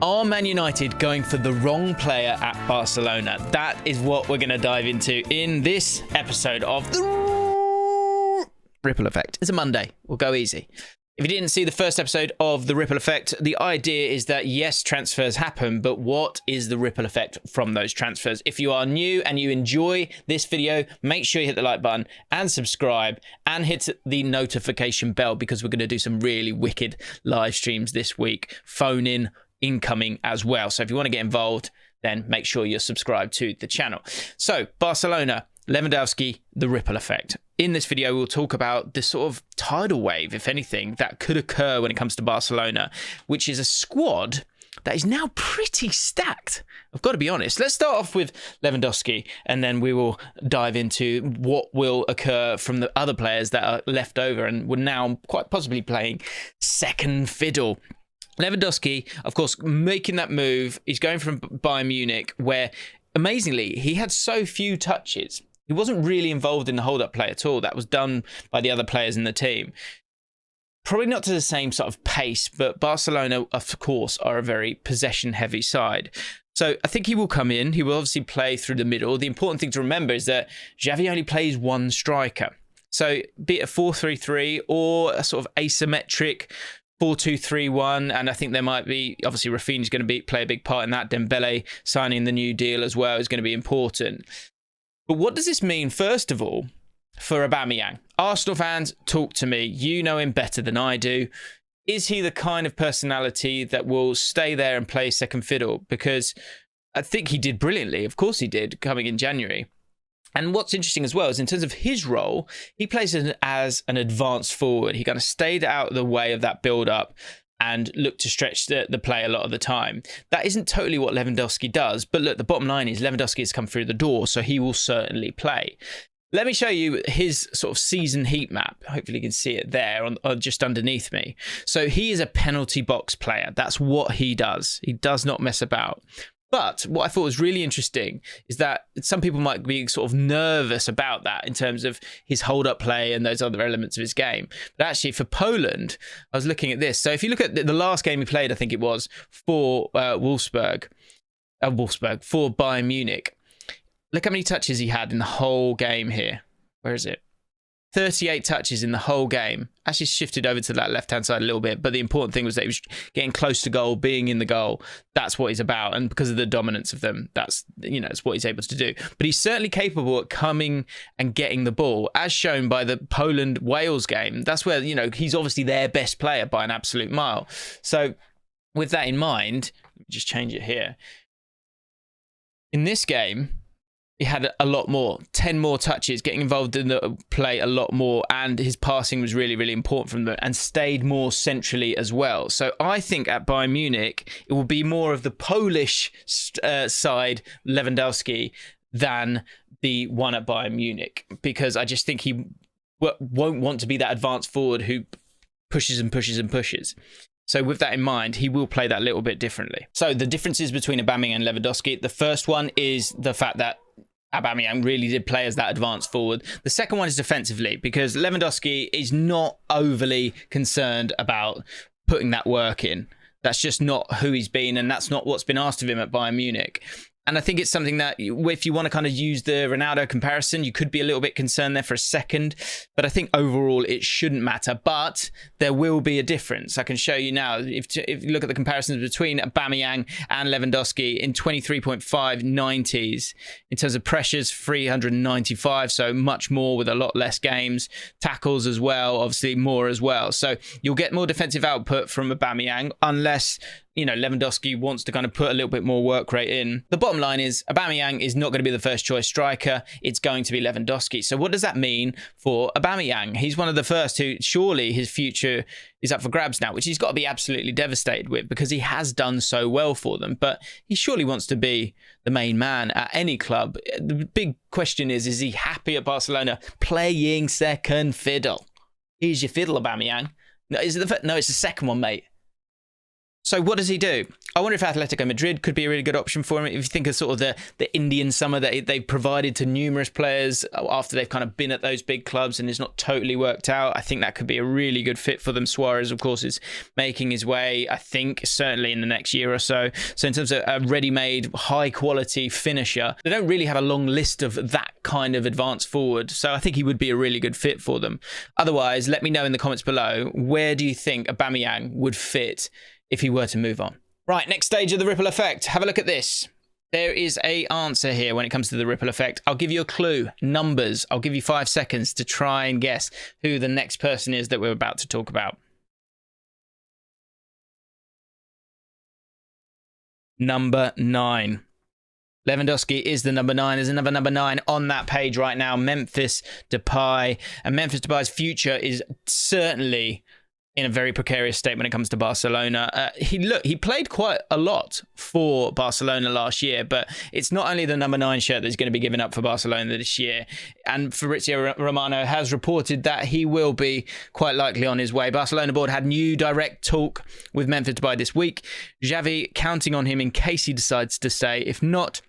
Are Man United going for the wrong player at Barcelona? That is what we're going to dive into in this episode of The Ripple Effect. It's a Monday. We'll go easy. If you didn't see the first episode of The Ripple Effect, the idea is that, yes, transfers happen, but what is the ripple effect from those transfers? If you are new and you enjoy this video, make sure you hit the like button and subscribe and hit the notification bell because we're going to do some really wicked live streams this week. Phone in, incoming as well. So if you want to get involved, then make sure you're subscribed to the channel. So Barcelona, Lewandowski, the ripple effect. In this video, we'll talk about the sort of tidal wave, if anything, that could occur when it comes to Barcelona, which is a squad that is now pretty stacked. I've got to be honest. Let's start off with Lewandowski, and then we will dive into what will occur from the other players that are left over and were now quite possibly playing second fiddle. Lewandowski, of course, making that move. He's going from Bayern Munich, where, amazingly, he had so few touches. He wasn't really involved in the hold-up play at all. That was done by the other players in the team. Probably not to the same sort of pace, but Barcelona, of course, are a very possession-heavy side. So I think he will come in. He will obviously play through the middle. The important thing to remember is that Xavi only plays one striker. So be it a 4-3-3 or a sort of asymmetric 4-2-3-1, and I think there might be, obviously Rafinha's going to play a big part in that. Dembele signing the new deal as well is going to be important. But what does this mean, first of all, for Aubameyang? Arsenal fans, talk to me. You know him better than I do. Is he the kind of personality that will stay there and play second fiddle? Because I think he did brilliantly. Of course he did, coming in January. And what's interesting as well is in terms of his role, he plays as an advanced forward. He kind of stayed out of the way of that build-up and looked to stretch the play a lot of the time. That isn't totally what Lewandowski does. But look, the bottom line is Lewandowski has come through the door, so he will certainly play. Let me show you his sort of season heat map. Hopefully you can see it there on just underneath me. So he is a penalty box player. That's what he does. He does not mess about. But what I thought was really interesting is that some people might be sort of nervous about that in terms of his hold-up play and those other elements of his game. But actually, for Poland, I was looking at this. So if you look at the last game he played, I think it was for Wolfsburg, for Bayern Munich. Look how many touches he had in the whole game here. Where is it? 38 touches in the whole game. Actually shifted over to that left-hand side a little bit, but the important thing was that he was getting close to goal, being in the goal. That's what he's about, and because of the dominance of them, that's it's what he's able to do. But he's certainly capable at coming and getting the ball, as shown by the Poland-Wales game. That's where, he's obviously their best player by an absolute mile. So with that in mind, let me just change it here. In this game, he had a lot more, 10 more touches, getting involved in the play a lot more, and his passing was really, really important from them, and stayed more centrally as well. So I think at Bayern Munich, it will be more of the Polish side, Lewandowski, than the one at Bayern Munich, because I just think he won't want to be that advanced forward who pushes and pushes and pushes. So with that in mind, he will play that a little bit differently. So the differences between Aubameyang and Lewandowski, the first one is the fact that Aubameyang really did play as that advanced forward. The second one is defensively, because Lewandowski is not overly concerned about putting that work in. That's just not who he's been, and that's not what's been asked of him at Bayern Munich. And I think it's something that, if you want to kind of use the Ronaldo comparison, you could be a little bit concerned there for a second. But I think overall it shouldn't matter. But there will be a difference. I can show you now. If you look at the comparisons between Aubameyang and Lewandowski in 23.5 90s, in terms of pressures, 395. So much more with a lot less games. Tackles as well, obviously more as well. So you'll get more defensive output from Aubameyang, unless Lewandowski wants to kind of put a little bit more work rate in. The bottom line is Aubameyang is not going to be the first choice striker. It's going to be Lewandowski. So what does that mean for Aubameyang? He's one of the first who, surely his future is up for grabs now, which he's got to be absolutely devastated with, because he has done so well for them. But he surely wants to be the main man at any club. The big question is he happy at Barcelona playing second fiddle? Here's your fiddle, Aubameyang. No, it's the second one, mate. So what does he do? I wonder if Atletico Madrid could be a really good option for him. If you think of sort of the Indian summer that they've provided to numerous players after they've kind of been at those big clubs and it's not totally worked out, I think that could be a really good fit for them. Suarez, of course, is making his way, I think, certainly in the next year or so. So in terms of a ready-made, high-quality finisher, they don't really have a long list of that kind of advanced forward. So I think he would be a really good fit for them. Otherwise, let me know in the comments below, where do you think Aubameyang would fit if he were to move on? Right, next stage of the ripple effect. Have a look at this. There is a answer here when it comes to the ripple effect. I'll give you a clue. Numbers. I'll give you 5 seconds to try and guess who the next person is that we're about to talk about. Number 9. Lewandowski is the number 9. There's another number 9 on that page right now. Memphis Depay. And Memphis Depay's future is certainly in a very precarious state when it comes to Barcelona. He played quite a lot for Barcelona last year, but it's not only the number 9 shirt that's going to be given up for Barcelona this year. And Fabrizio Romano has reported that he will be quite likely on his way. Barcelona board had new direct talk with Memphis Depay this week. Xavi counting on him in case he decides to stay. If not,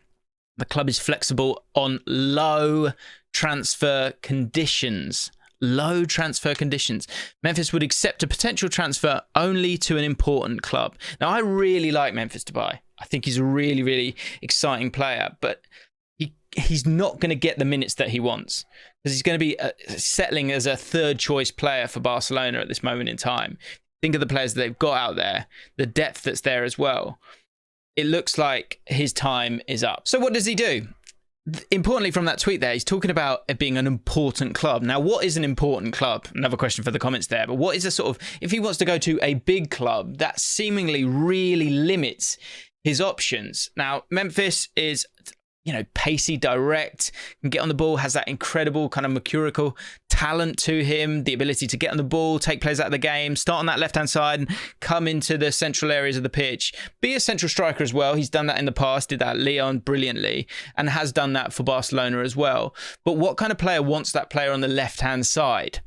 the club is flexible on low transfer conditions. Low transfer conditions. Memphis would accept a potential transfer only to an important club. Now, I really like Memphis Depay. I think he's a really, really exciting player, but he's not going to get the minutes that he wants because he's going to be settling as a third choice player for Barcelona at this moment in time. Think of the players that they've got out there, the depth that's there as well. It looks like his time is up. So what does he do? Importantly, from that tweet there, he's talking about it being an important club. Now, what is an important club? Another question for the comments there. But what is a sort of, if he wants to go to a big club, that seemingly really limits his options. Now, Memphis is, pacey, direct, can get on the ball, has that incredible kind of mercurial talent to him, the ability to get on the ball, take players out of the game, start on that left-hand side and come into the central areas of the pitch. Be a central striker as well. He's done that in the past, did that at Lyon brilliantly, and has done that for Barcelona as well. But what kind of player wants that player on the left-hand side?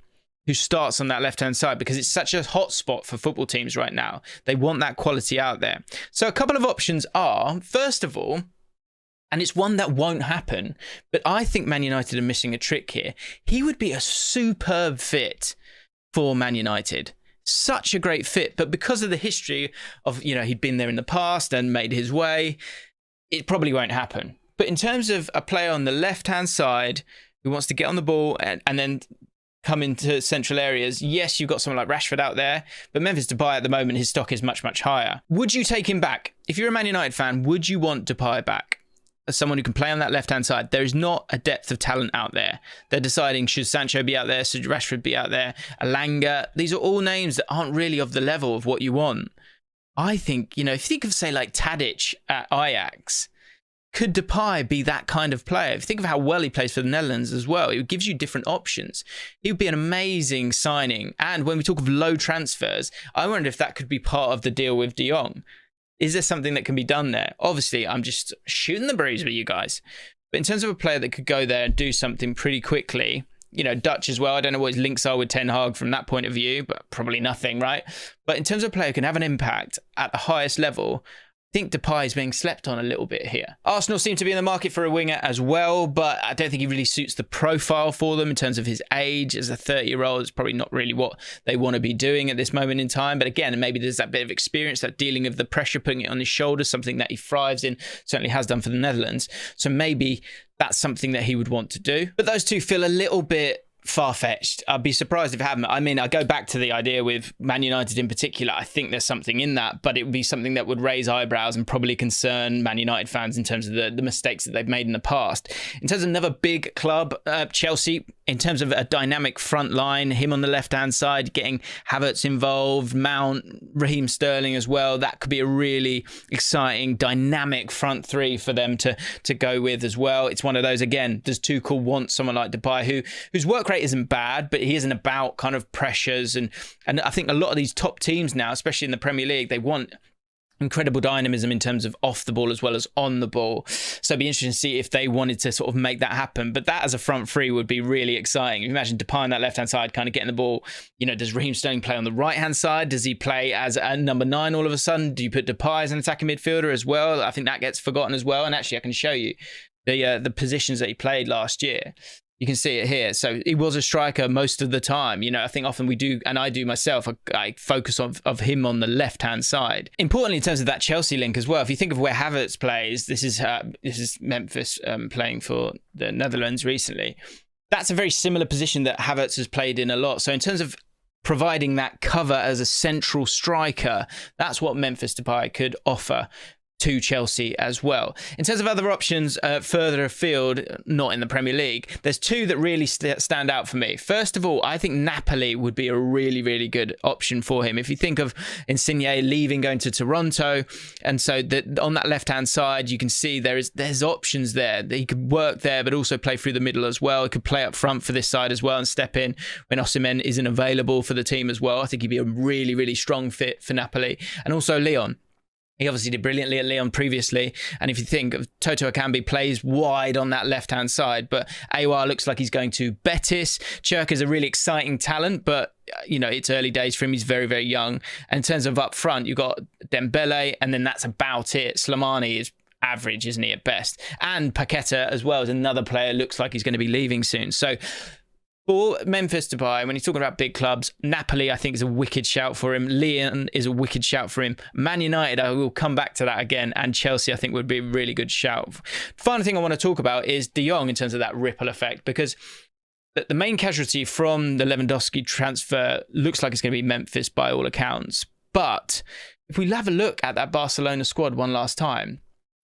Who starts on that left-hand side, because it's such a hot spot for football teams right now. They want that quality out there. So a couple of options are, first of all, and it's one that won't happen, but I think Man United are missing a trick here. He would be a superb fit for Man United. Such a great fit, but because of the history of, he'd been there in the past and made his way, it probably won't happen. But in terms of a player on the left-hand side who wants to get on the ball and then come into central areas, yes, you've got someone like Rashford out there, but Memphis Depay at the moment, his stock is much, much higher. Would you take him back? If you're a Man United fan, would you want Depay back? As someone who can play on that left-hand side, there is not a depth of talent out there. They're deciding, should Sancho be out there? Should Rashford be out there? Alanga? These are all names that aren't really of the level of what you want. I think, if you think of, say, like Tadic at Ajax, could Depay be that kind of player? If you think of how well he plays for the Netherlands as well, it gives you different options. He would be an amazing signing. And when we talk of low transfers, I wonder if that could be part of the deal with De Jong. Is there something that can be done there? Obviously, I'm just shooting the breeze with you guys. But in terms of a player that could go there and do something pretty quickly, Dutch as well. I don't know what his links are with Ten Hag from that point of view, but probably nothing, right? But in terms of a player who can have an impact at the highest level, I think Depay is being slept on a little bit here. Arsenal seem to be in the market for a winger as well, but I don't think he really suits the profile for them in terms of his age. As a 30-year-old, it's probably not really what they want to be doing at this moment in time. But again, maybe there's that bit of experience, that dealing of the pressure, putting it on his shoulders, something that he thrives in, certainly has done for the Netherlands. So maybe that's something that he would want to do. But those two feel a little bit far-fetched. I'd be surprised if it hadn't. I mean, I go back to the idea with Man United in particular. I think there's something in that, but it would be something that would raise eyebrows and probably concern Man United fans in terms of the mistakes that they've made in the past. In terms of another big club, Chelsea, in terms of a dynamic front line, him on the left-hand side, getting Havertz involved, Mount, Raheem Sterling as well, that could be a really exciting, dynamic front three for them to go with as well. It's one of those, again, does Tuchel want someone like Depay whose work rate isn't bad, but he isn't about kind of pressures, and I think a lot of these top teams now, especially in the Premier League, they want incredible dynamism in terms of off the ball as well as on the ball. So it'd be interesting to see if they wanted to sort of make that happen. But that as a front three would be really exciting. If you imagine Depay on that left-hand side, kind of getting the ball, does Raheem Sterling play on the right-hand side? Does he play as a number 9 all of a sudden? Do you put Depay as an attacking midfielder as well? I think that gets forgotten as well. And actually, I can show you the positions that he played last year. You can see it here. So he was a striker most of the time. I think often we do, and I do myself, I focus of him on the left-hand side. Importantly, in terms of that Chelsea link as well, if you think of where Havertz plays, this is Memphis playing for the Netherlands recently. That's a very similar position that Havertz has played in a lot. So in terms of providing that cover as a central striker, that's what Memphis Depay could offer to Chelsea as well. In terms of other options further afield, not in the Premier League, there's two that really stand out for me. First of all, I think Napoli would be a really, really good option for him. If you think of Insigne leaving, going to Toronto, and so on that left-hand side, you can see there's options there. He could work there, but also play through the middle as well. He could play up front for this side as well and step in when Osimhen isn't available for the team as well. I think he'd be a really, really strong fit for Napoli. And also Lyon. He obviously did brilliantly at Lyon previously. And if you think of Toto Akanbi plays wide on that left-hand side, but Aouar looks like he's going to Betis. Chirk is a really exciting talent, but it's early days for him. He's very, very young. And in terms of up front, you've got Dembele, and then that's about it. Slimani is average, isn't he, at best? And Paqueta as well is another player. Looks like he's going to be leaving soon. So for Memphis Depay, when he's talking about big clubs, Napoli, I think, is a wicked shout for him. Lyon is a wicked shout for him. Man United, I will come back to that again. And Chelsea, I think, would be a really good shout. Final thing I want to talk about is De Jong in terms of that ripple effect, because the main casualty from the Lewandowski transfer looks like it's going to be Memphis by all accounts. But if we have a look at that Barcelona squad one last time,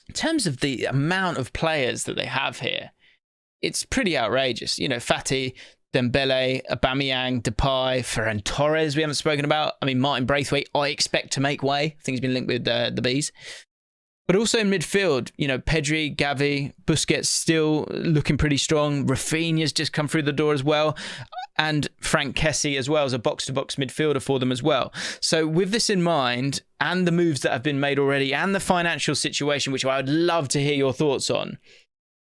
in terms of the amount of players that they have here, it's pretty outrageous. Fati, Dembele, Aubameyang, Depay, Ferran Torres we haven't spoken about. I mean, Martin Braithwaite, I expect to make way. I think he's been linked with the Bees. But also in midfield, Pedri, Gavi, Busquets still looking pretty strong. Rafinha's just come through the door as well. And Frank Kessie as well as a box-to-box midfielder for them as well. So with this in mind, and the moves that have been made already, and the financial situation, which I would love to hear your thoughts on,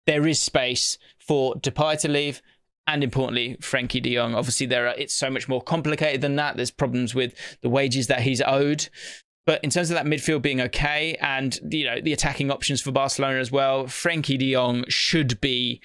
there is space for Depay to leave, and importantly, Frenkie de Jong. Obviously, it's so much more complicated than that. There's problems with the wages that he's owed. But in terms of that midfield being okay, and the attacking options for Barcelona as well, Frenkie de Jong should be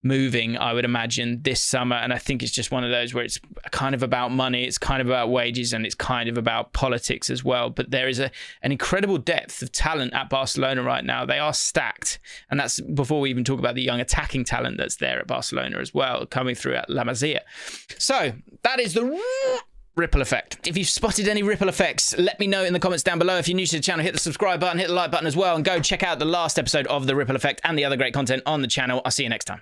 moving, I would imagine, this summer. And I think it's just one of those where it's kind of about money, it's kind of about wages, and it's kind of about politics as well. But there is an incredible depth of talent at Barcelona right now. They are stacked. And that's before we even talk about the young attacking talent that's there at Barcelona as well, coming through at La Masia. So that is the ripple effect. If you've spotted any ripple effects, let me know in the comments down below. If you're new to the channel, hit the subscribe button, hit the like button as well, and go check out the last episode of The Ripple Effect and the other great content on the channel. I'll see you next time.